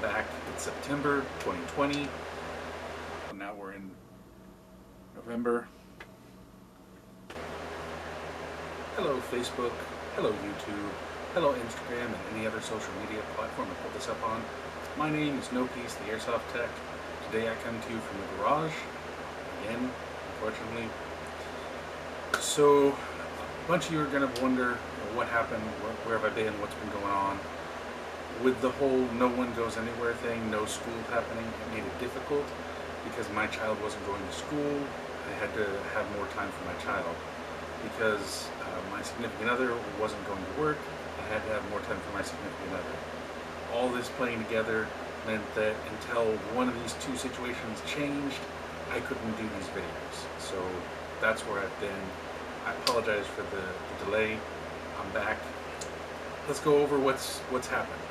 back. It's September 2020. Now we're in November. Hello Facebook, hello YouTube, hello Instagram, and any other social media platform I put this up on. My name is No Peace, the Airsoft Tech. Today I come to you from the garage, again, unfortunately. So, a bunch of you are going to wonder, what happened, where have I been, what's been going on. With the whole no one goes anywhere thing, no school happening, it made it difficult because my child wasn't going to school. I had to have more time for my child because my significant other wasn't going to work. I had to have more time for my significant other. All this playing together meant that until one of these two situations changed, I couldn't do these videos. So that's where I've been. I apologize for the delay. I'm back. Let's go over what's happened.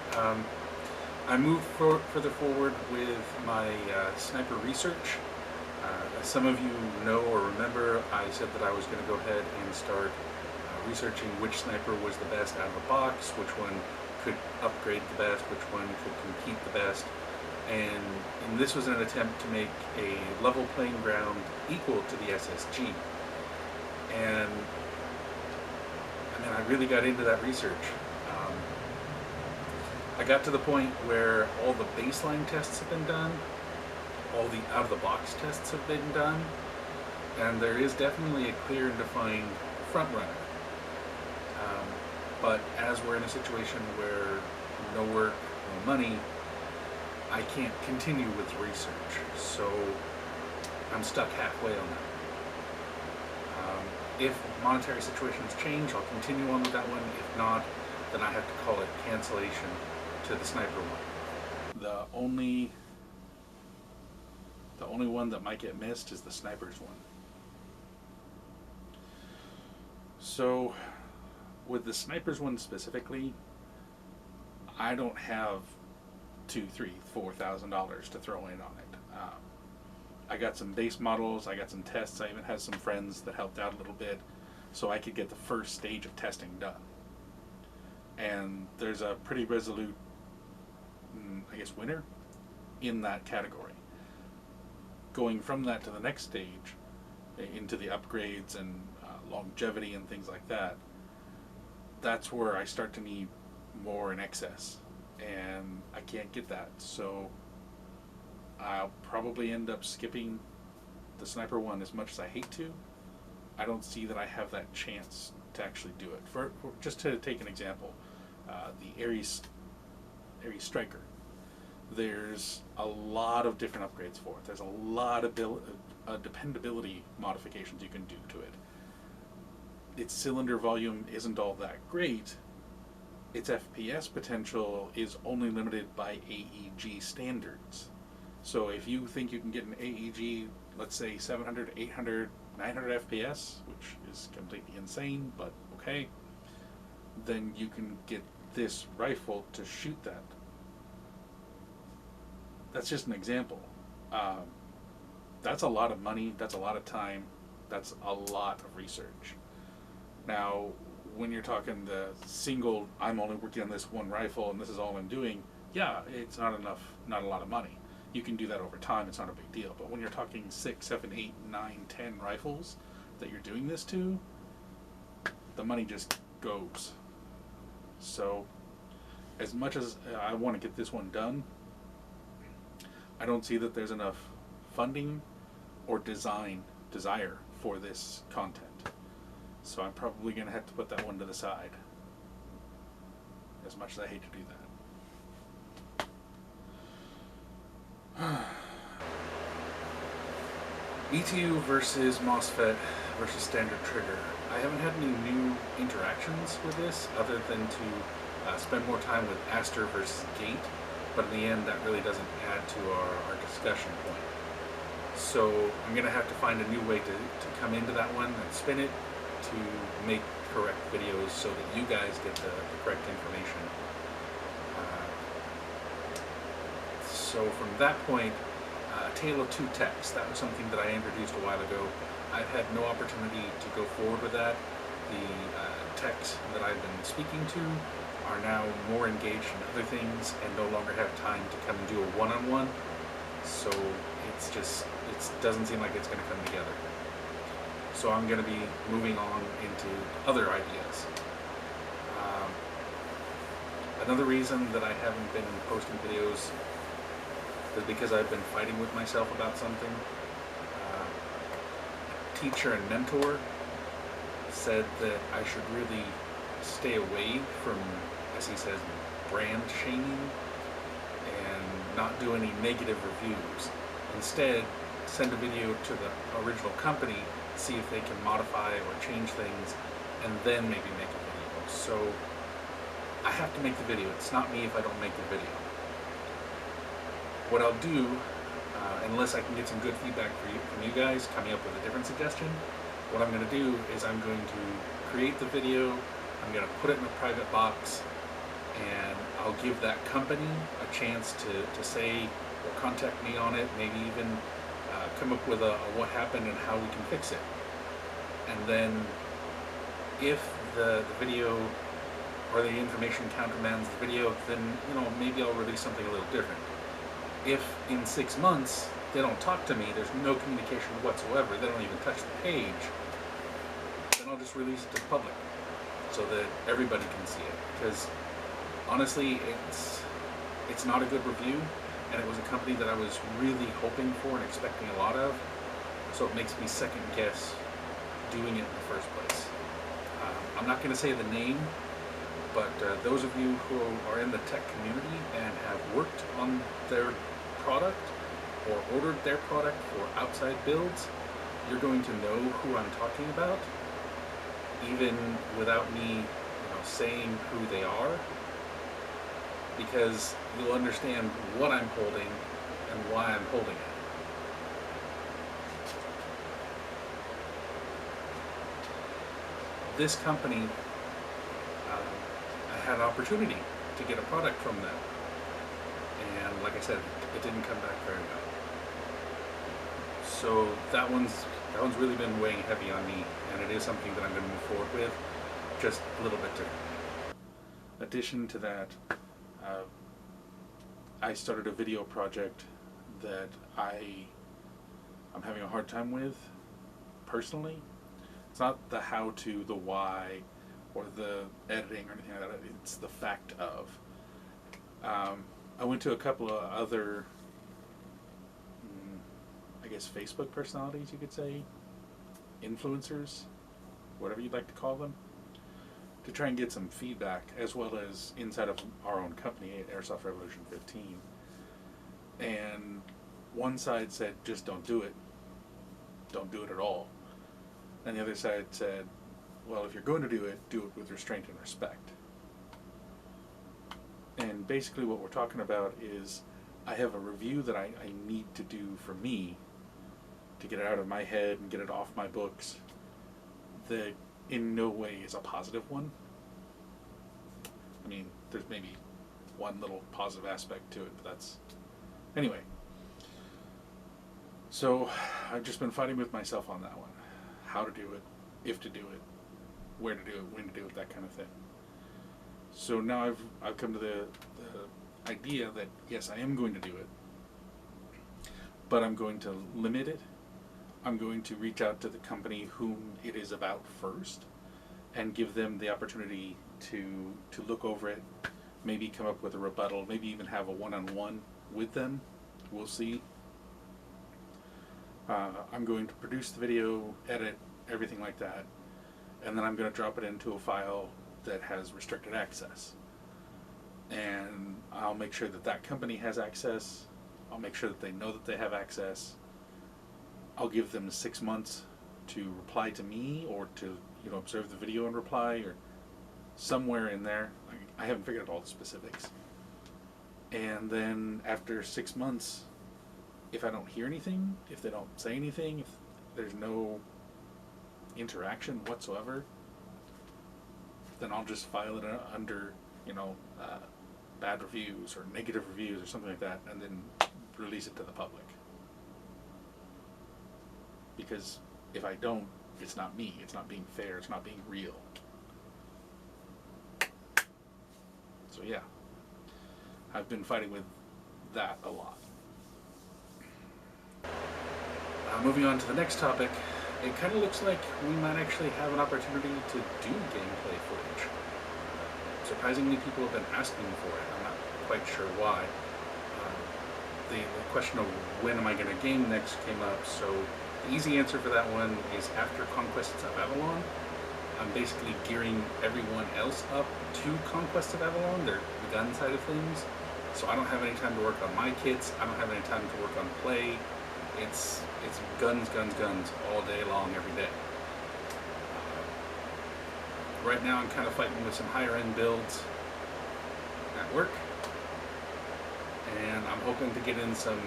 I moved further forward with my sniper research. As some of you know or remember, I said that I was going to go ahead and start researching which sniper was the best out of the box, which one could upgrade the best, which one could compete the best. And this was an attempt to make a level playing ground equal to the SSG. And I really got into that research. I got to the point where all the baseline tests have been done, all the out-of-the-box tests have been done, and there is definitely a clear and defined front runner. But as we're in a situation where no work, no money, I can't continue with research, so I'm stuck halfway on that. If monetary situations change, I'll continue on with that one. If not, then I have to call it cancellation to the sniper one. The only one that might get missed is the snipers one. So with the snipers one specifically, I don't have $2,000, $3,000, $4,000 to throw in on it. I got some base models, I got some tests, I even had some friends that helped out a little bit so I could get the first stage of testing done. And there's a pretty resolute, I guess, winner in that category. Going from that to the next stage, into the upgrades and longevity and things like that, that's where I start to need more in excess. And I can't get that, so I'll probably end up skipping the sniper one as much as I hate to. I don't see that I have that chance to actually do it. For just to take an example, the Ares Striker. There's a lot of different upgrades for it. There's a lot of dependability modifications you can do to it. Its cylinder volume isn't all that great. Its FPS potential is only limited by AEG standards. So if you think you can get an AEG, let's say 700, 800, 900 FPS, which is completely insane, but okay, then you can get this rifle to shoot that. That's just an example. That's a lot of money, that's a lot of time, that's a lot of research. Now, when you're talking the single, I'm only working on this one rifle and this is all I'm doing, yeah, it's not a lot of money. You can do that over time, it's not a big deal. But when you're talking 6, 7, 8, 9, 10 rifles that you're doing this to, the money just goes. So, as much as I want to get this one done, I don't see that there's enough funding or desire for this content. So I'm probably going to have to put that one to the side, as much as I hate to do that. ETU versus MOSFET versus standard trigger. I haven't had any new interactions with this other than to spend more time with Aster versus Gate, but in the end that really doesn't add to our discussion point. So I'm going to have to find a new way to come into that one and spin it to make correct videos so that you guys get the correct information. So from that point, Tale of Two Techs, that was something that I introduced a while ago. I've had no opportunity to go forward with that. The techs that I've been speaking to are now more engaged in other things and no longer have time to come and do a one-on-one. So it doesn't seem like it's going to come together. So I'm going to be moving on into other ideas. Another reason that I haven't been posting videos is because I've been fighting with myself about something. A teacher and mentor said that I should really stay away from, as he says, brand shaming and not do any negative reviews. Instead, send a video to the original company, see if they can modify or change things, and then maybe make a video. So I have to make the video. It's not me if I don't make the video. What I'll do, unless I can get some good feedback from you guys, coming up with a different suggestion, what I'm going to do is I'm going to create the video, I'm going to put it in a private box, and I'll give that company a chance to say or contact me on it, maybe even come up with a what happened and how we can fix it. And then if the video or the information countermands the video, then maybe I'll release something a little different. If in 6 months they don't talk to me, there's no communication whatsoever, they don't even touch the page, then I'll just release it to the public so that everybody can see it. Because honestly, it's not a good review, and it was a company that I was really hoping for and expecting a lot of, so it makes me second guess doing it in the first place. I'm not going to say the name, but those of you who are in the tech community and have worked on their product or ordered their product for outside builds, you're going to know who I'm talking about, even without me saying who they are, because you'll understand what I'm holding and why I'm holding it. This company, I had an opportunity to get a product from them, and like I said, it didn't come back very well. So that one's really been weighing heavy on me, and it is something that I'm going to move forward with, just a little bit differently. In addition to that, I started a video project that I'm having a hard time with personally. It's not the how-to, the why, or the editing or anything like that. It's the fact of. I went to a couple of other, I guess, Facebook personalities, you could say, influencers, whatever you'd like to call them, to try and get some feedback, as well as inside of our own company, Airsoft Revolution 15. And one side said, just don't do it. Don't do it at all. And the other side said, well, if you're going to do it with restraint and respect. And basically what we're talking about is I have a review that I need to do for me to get it out of my head and get it off my books that in no way is a positive one. I mean, there's maybe one little positive aspect to it, but that's... Anyway. So I've just been fighting with myself on that one. How to do it, if to do it, where to do it, when to do it, that kind of thing. So now I've come to the idea that yes, I am going to do it, but I'm going to limit it. I'm going to reach out to the company whom it is about first and give them the opportunity to look over it, maybe come up with a rebuttal, maybe even have a one-on-one with them. We'll see. I'm going to produce the video, edit, everything like that, and then I'm going to drop it into a file that has restricted access. And I'll make sure that that company has access. I'll make sure that they know that they have access. I'll give them 6 months to reply to me, or to observe the video and reply, or somewhere in there. I haven't figured out all the specifics. And then after 6 months, if I don't hear anything, if they don't say anything, if there's no interaction whatsoever, then I'll just file it under, bad reviews or negative reviews or something like that, and then release it to the public. Because if I don't, it's not me. It's not being fair. It's not being real. So yeah, I've been fighting with that a lot. Moving on to the next topic, it kind of looks like we might actually have an opportunity to do gameplay footage. Surprisingly, people have been asking for it. I'm not quite sure why. The question of when am I going to game next came up, so the easy answer for that one is after Conquests of Avalon. I'm basically gearing everyone else up to Conquest of Avalon, the gun side of things. So I don't have any time to work on my kits. I don't have any time to work on play. It's guns, guns, guns all day long, every day. Right now I'm kind of fighting with some higher end builds at work, and I'm hoping to get in some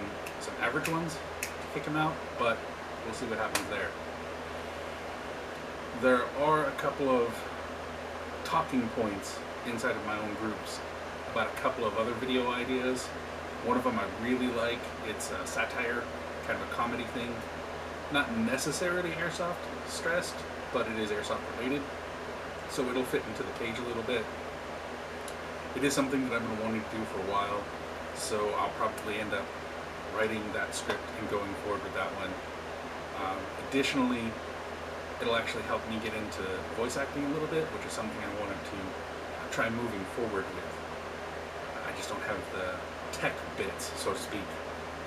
average ones to kick them out, but we'll see what happens there. There are a couple of talking points inside of my own groups about a couple of other video ideas. One of them I really like. It's a satire, kind of a comedy thing. Not necessarily airsoft stressed, but it is airsoft related, so it'll fit into the page a little bit. It is something that I've been wanting to do for a while, so I'll probably end up writing that script and going forward with that one. Additionally, it'll actually help me get into voice acting a little bit, which is something I wanted to try moving forward with. I just don't have the tech bits, so to speak,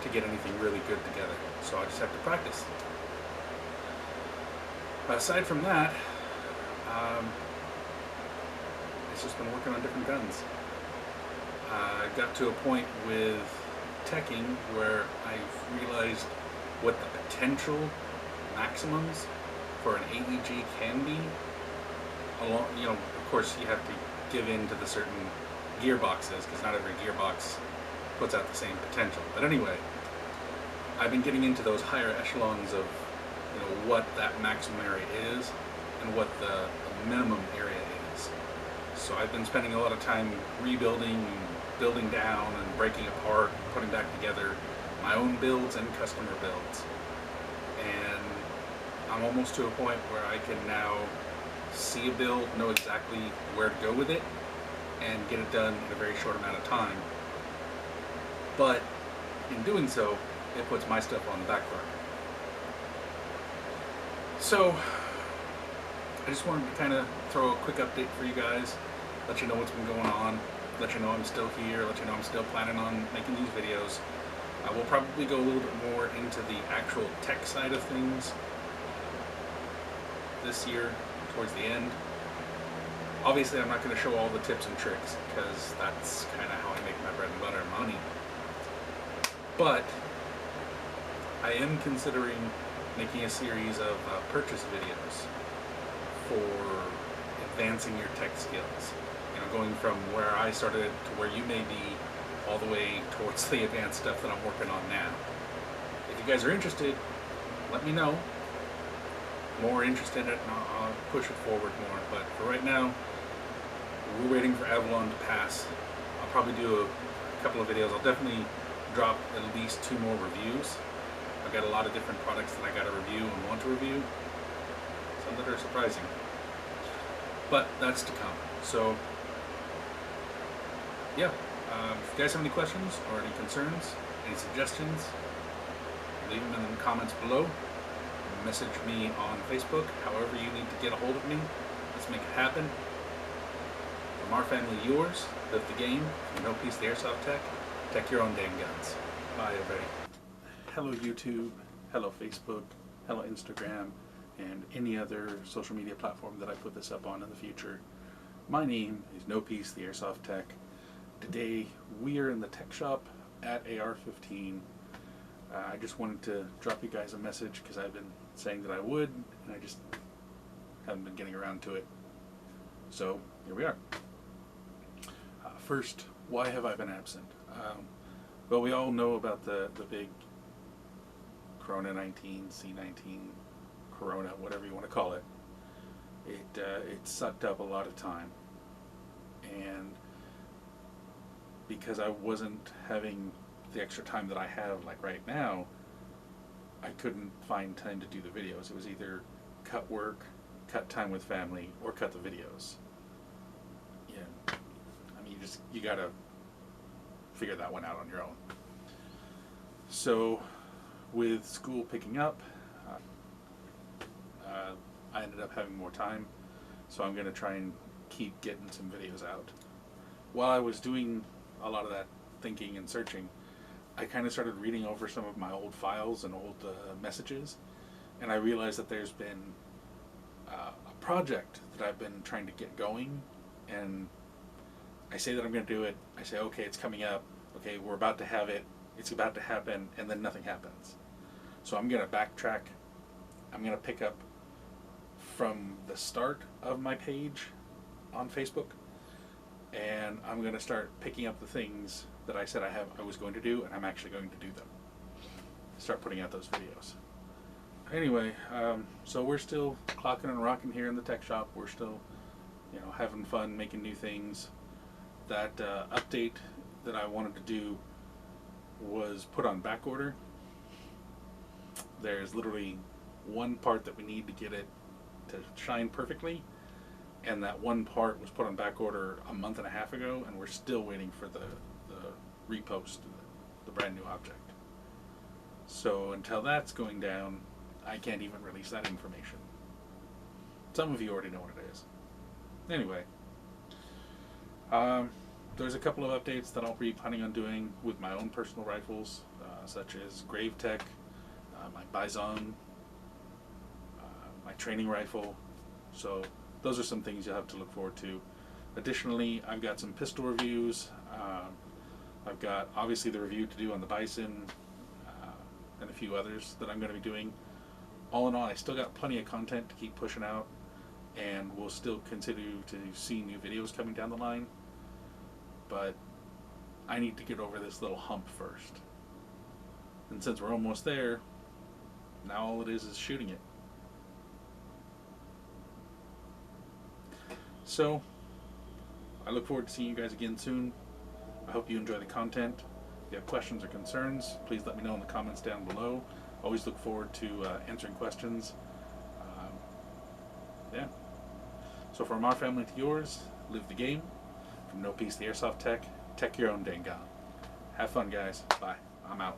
to get anything really good together, so I just have to practice. Aside from that, it's just been working on different guns. I got to a point with teching where I've realized what the potential maximums for an AEG can be. Along, of course, you have to give in to the certain gearboxes, because not every gearbox puts out the same potential. But anyway, I've been getting into those higher echelons of what that maximum area is and what the minimum area is. So I've been spending a lot of time rebuilding, building down, and breaking apart, and putting back together my own builds and customer builds. And I'm almost to a point where I can now see a build, know exactly where to go with it, and get it done in a very short amount of time. But in doing so, it puts my stuff on the back burner. So I just wanted to kind of throw a quick update for you guys, let you know what's been going on, let you know I'm still here, let you know I'm still planning on making these videos. I will probably go a little bit more into the actual tech side of things this year, towards the end. Obviously, I'm not going to show all the tips and tricks, because that's kind of how I make my bread and butter money. But I am considering making a series of purchase videos for advancing your tech skills. Going from where I started to where you may be, all the way towards the advanced stuff that I'm working on now. If you guys are interested, let me know. More interested in it, and I'll push it forward more. But for right now, we're waiting for Avalon to pass. I'll probably do a couple of videos. I'll definitely drop at least 2 more reviews. I've got a lot of different products that I got to review and want to review. Some that are surprising. But that's to come. So, yeah. If you guys have any questions or any concerns, any suggestions, leave them in the comments below. Message me on Facebook, however you need to get a hold of me. Let's make it happen. From our family, yours, live the game. From No Peace the Airsoft Tech, tech your own damn guns. Bye, everybody. Hello, YouTube. Hello, Facebook. Hello, Instagram. And any other social media platform that I put this up on in the future. My name is No Peace the Airsoft Tech. Today, we are in the tech shop at AR-15. I just wanted to drop you guys a message because I've been saying that I would, and I just haven't been getting around to it. So, here we are. First, why have I been absent? Well, we all know about the big Corona 19, C19, Corona, whatever you want to call it. It sucked up a lot of time. And because I wasn't having the extra time that I have, like right now, I couldn't find time to do the videos. It was either cut work, cut time with family, or cut the videos. Yeah, I mean, You gotta figure that one out on your own. So, with school picking up, I ended up having more time, so I'm gonna try and keep getting some videos out. While I was doing a lot of that thinking and searching, I kind of started reading over some of my old files and old messages, and I realized that there's been a project that I've been trying to get going, and I say that I'm going to do it. I say, okay, it's coming up. Okay, we're about to have it. It's about to happen, and then nothing happens. So I'm going to backtrack. I'm going to pick up from the start of my page on Facebook, and I'm going to start picking up the things that I said I was going to do, and I'm actually going to do them. Start putting out those videos. Anyway, so we're still clocking and rocking here in the tech shop. We're still, having fun, making new things. That update that I wanted to do was put on back order. There's literally one part that we need to get it to shine perfectly, and that one part was put on back order a month and a half ago, and we're still waiting for the repost, the brand new object. So until that's going down, I can't even release that information. Some of you already know what it is. Anyway, there's a couple of updates that I'll be planning on doing with my own personal rifles, such as Grave Tech, my Bison, my training rifle. So those are some things you'll have to look forward to. Additionally, I've got some pistol reviews. I've got obviously the review to do on the Bison, and a few others that I'm going to be doing. All in all, I still got plenty of content to keep pushing out, and we'll still continue to see new videos coming down the line. But I need to get over this little hump first. And since we're almost there, now all it is shooting it. So, I look forward to seeing you guys again soon. I hope you enjoy the content. If you have questions or concerns, please let me know in the comments down below. Always look forward to answering questions. Yeah. So from our family to yours, live the game. From No Peace to Airsoft Tech, tech your own dang gun. Have fun, guys. Bye. I'm out.